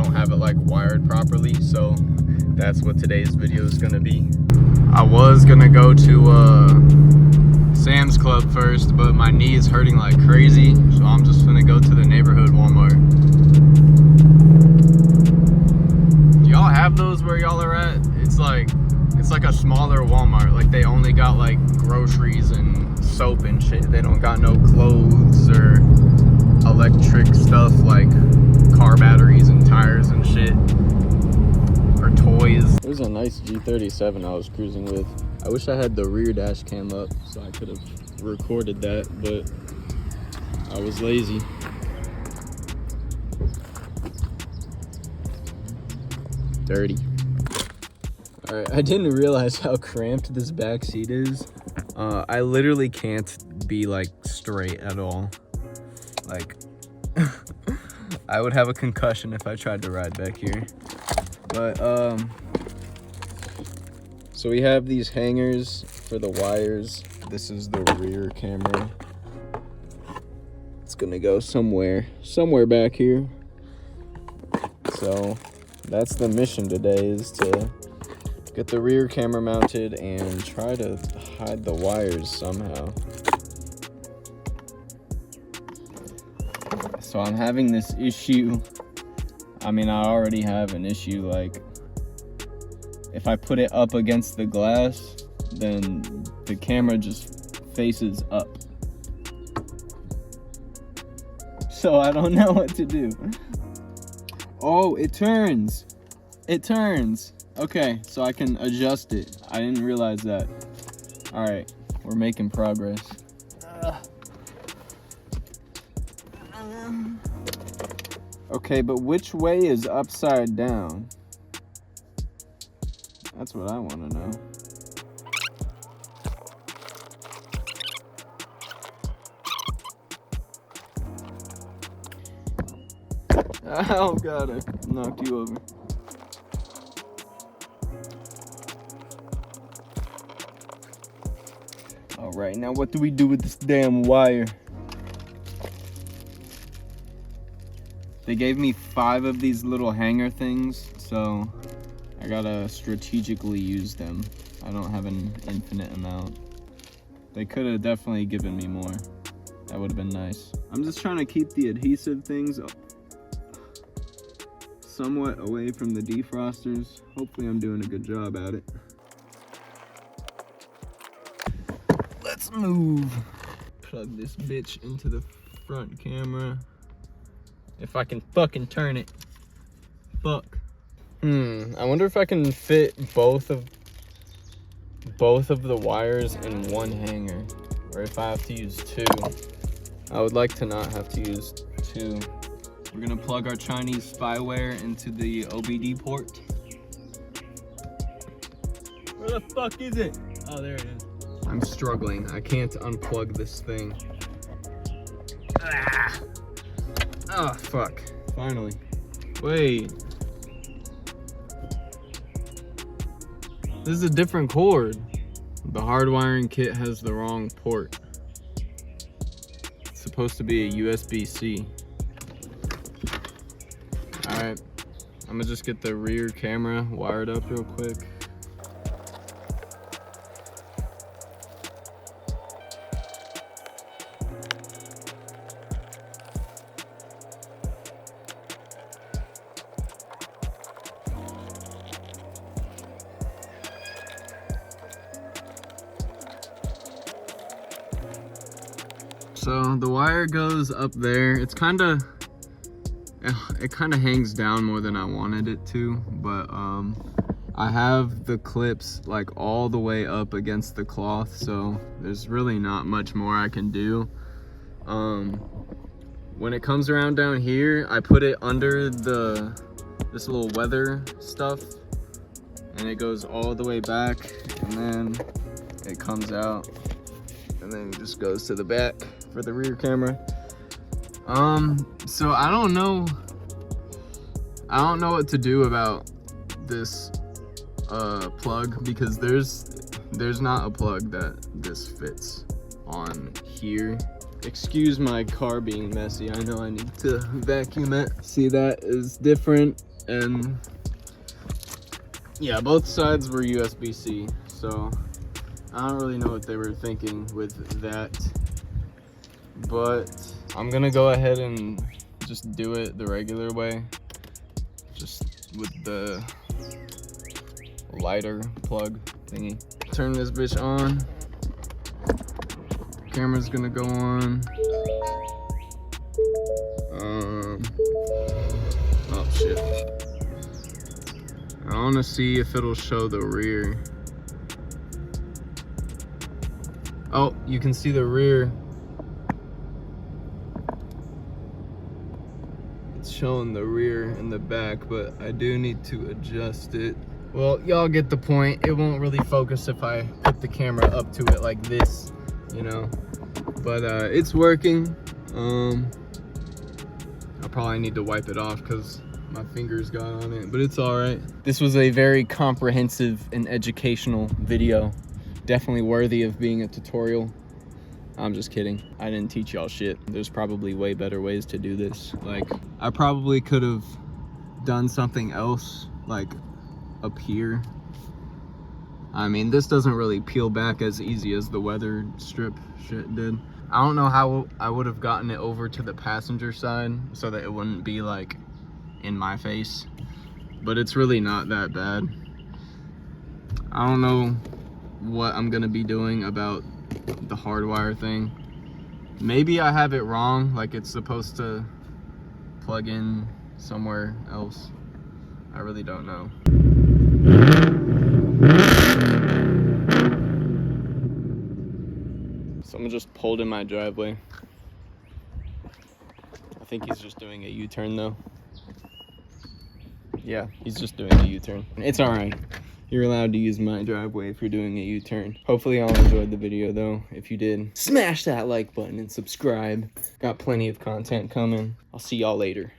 don't have it like wired properly, so that's what today's video is gonna be. I was gonna go to Sam's Club first, but my knee is hurting like crazy, so I'm just gonna go to the neighborhood Walmart. Do y'all have those where y'all are at? It's like a smaller Walmart. Like they only got like groceries and soap and shit. They don't got no clothes or electric stuff like car batteries and tires and shit, or toys. There's a nice G37 I was cruising with. I wish I had the rear dash cam up so I could have recorded that, but I was lazy. Dirty. All right, I didn't realize how cramped this back seat is. I literally can't be like straight at all. Like, I would have a concussion if I tried to ride back here. But, so we have these hangers for the wires. This is the rear camera. It's gonna go somewhere back here. So that's the mission today, is to get the rear camera mounted and try to hide the wires somehow. So I'm having this issue. I mean, I already have an issue, like if I put it up against the glass, then the camera just faces up. So I don't know what to do. Oh, it turns. It turns. Okay, so I can adjust it. I didn't realize that. All right, we're making progress. Okay, but which way is upside down? That's what I want to know. Oh god, I knocked you over. Alright, now what do we do with this damn wire? They gave me 5 of these little hanger things, so I gotta strategically use them. I don't have an infinite amount. They could have definitely given me more. That would have been nice. I'm just trying to keep the adhesive things somewhat away from the defrosters. Hopefully I'm doing a good job at it. Let's move. Plug this bitch into the front camera. If I can fucking turn it. Fuck. I wonder if I can fit both of the wires in one hanger, or if I have to use 2. I would like to not have to use 2. We're gonna plug our Chinese spyware into the OBD port. Where the fuck is it? Oh, there it is. I'm struggling. I can't unplug this thing. Ah! Oh, fuck. Finally. Wait. This is a different cord. The hardwiring kit has the wrong port. It's supposed to be a USB-C. Alright. I'm gonna just get the rear camera wired up real quick. So the wire goes up there. It kind of hangs down more than I wanted it to, but I have the clips like all the way up against the cloth, so there's really not much more I can do. When it comes around down here, I put it under this little weather stuff, and it goes all the way back, and then it comes out, and then it just goes to the back for the rear camera. So I don't know what to do about this plug, because there's not a plug that this fits on here. Excuse my car being messy. I know I need to vacuum it. See, that is different. And yeah, both sides were USB-C, so I don't really know what they were thinking with that, but I'm gonna go ahead and just do it the regular way, just with the lighter plug thingy. Turn this bitch on. Camera's gonna go on. Oh shit. I wanna see if it'll show the rear. Oh, you can see the rear. It's showing the rear and the back, but I do need to adjust it. Well, y'all get the point. It won't really focus if I put the camera up to it like this, you know. But it's working. I'll probably need to wipe it off because my fingers got on it, but it's all right. This was a very comprehensive and educational video. Definitely worthy of being a tutorial. I'm just kidding. I didn't teach y'all shit. There's probably way better ways to do this. Like, I probably could have done something else, like up here. I mean, this doesn't really peel back as easy as the weather strip shit did. I don't know how I would have gotten it over to the passenger side so that it wouldn't be like in my face, but it's really not that bad. I don't know what I'm gonna be doing about the hardwire thing. Maybe I have it wrong, like it's supposed to plug in somewhere else. I really don't know. Someone just pulled in my driveway. I think he's just doing a U-turn though. Yeah, he's just doing a U-turn. It's all right. You're allowed to use my driveway if you're doing a U-turn. Hopefully y'all enjoyed the video though. If you did, smash that like button and subscribe. Got plenty of content coming. I'll see y'all later.